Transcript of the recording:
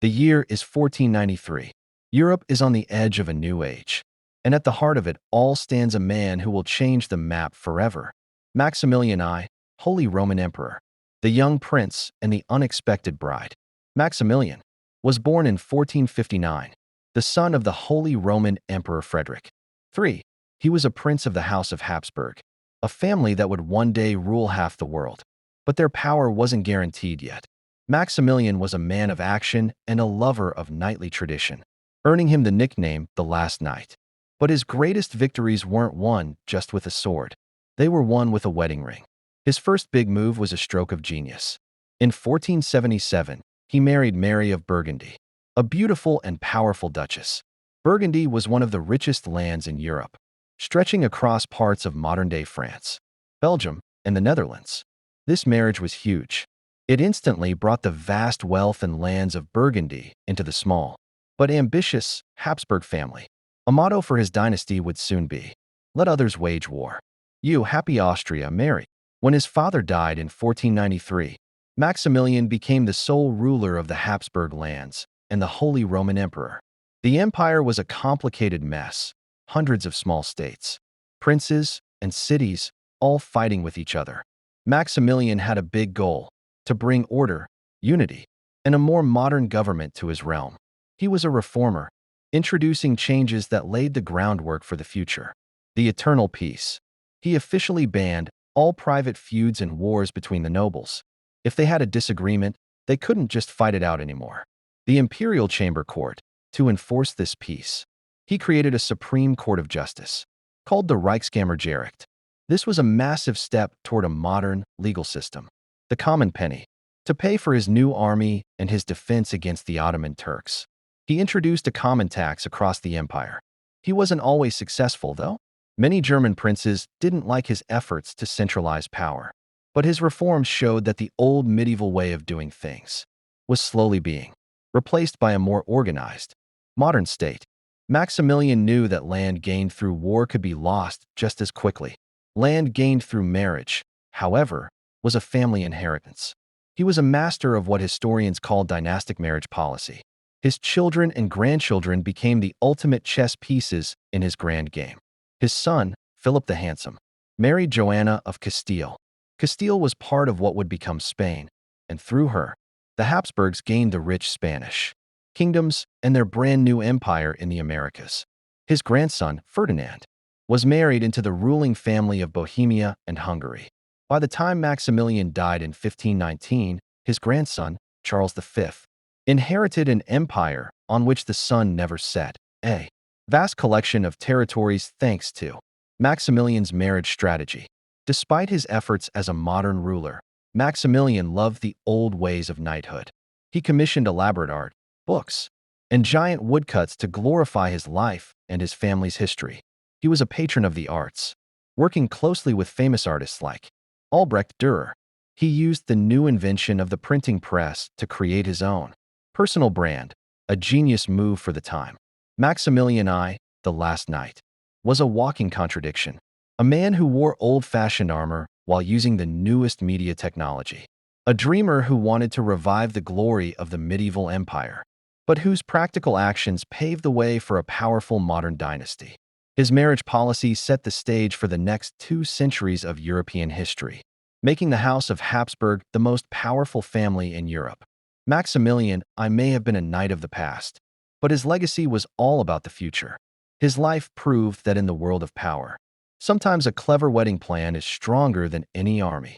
The year is 1493. Europe is on the edge of a new age. And at the heart of it all stands a man who will change the map forever. Maximilian I, Holy Roman Emperor, the young prince and the unexpected bride. Maximilian was born in 1459, the son of the Holy Roman Emperor Frederick III. He was a prince of the House of Habsburg, a family that would one day rule half the world. But their power wasn't guaranteed yet. Maximilian was a man of action and a lover of knightly tradition, earning him the nickname the Last Knight. But his greatest victories weren't won just with a sword. They were won with a wedding ring. His first big move was a stroke of genius. In 1477, he married Mary of Burgundy, a beautiful and powerful duchess. Burgundy was one of the richest lands in Europe, stretching across parts of modern-day France, Belgium, and the Netherlands. This marriage was huge. It instantly brought the vast wealth and lands of Burgundy into the small, but ambitious Habsburg family. A motto for his dynasty would soon be, "Let others wage war. You, happy Austria, marry." When his father died in 1493, Maximilian became the sole ruler of the Habsburg lands and the Holy Roman Emperor. The empire was a complicated mess, hundreds of small states, princes, and cities, all fighting with each other. Maximilian had a big goal: to bring order, unity, and a more modern government to his realm. He was a reformer, introducing changes that laid the groundwork for the future. The eternal peace. He officially banned all private feuds and wars between the nobles. If they had a disagreement, they couldn't just fight it out anymore. The imperial chamber court, to enforce this peace, he created a supreme court of justice, called the Reichskammergericht. This was a massive step toward a modern legal system. The common penny, to pay for his new army and his defense against the Ottoman Turks. He introduced a common tax across the empire. He wasn't always successful, though. Many German princes didn't like his efforts to centralize power. But his reforms showed that the old medieval way of doing things was slowly being replaced by a more organized, modern state. Maximilian knew that land gained through war could be lost just as quickly. Land gained through marriage, however, was a family inheritance. He was a master of what historians call dynastic marriage policy. His children and grandchildren became the ultimate chess pieces in his grand game. His son, Philip the Handsome, married Joanna of Castile. Castile was part of what would become Spain, and through her, the Habsburgs gained the rich Spanish kingdoms and their brand new empire in the Americas. His grandson, Ferdinand, was married into the ruling family of Bohemia and Hungary. By the time Maximilian died in 1519, his grandson, Charles V, inherited an empire on which the sun never set, a vast collection of territories thanks to Maximilian's marriage strategy. Despite his efforts as a modern ruler, Maximilian loved the old ways of knighthood. He commissioned elaborate art, books, and giant woodcuts to glorify his life and his family's history. He was a patron of the arts, working closely with famous artists like Albrecht Dürer. He used the new invention of the printing press to create his own personal brand, a genius move for the time. Maximilian I, the Last Knight, was a walking contradiction. A man who wore old-fashioned armor while using the newest media technology. A dreamer who wanted to revive the glory of the medieval empire, but whose practical actions paved the way for a powerful modern dynasty. His marriage policy set the stage for the next 2 centuries of European history, making the House of Habsburg the most powerful family in Europe. Maximilian I may have been a knight of the past, but his legacy was all about the future. His life proved that in the world of power, sometimes a clever wedding plan is stronger than any army.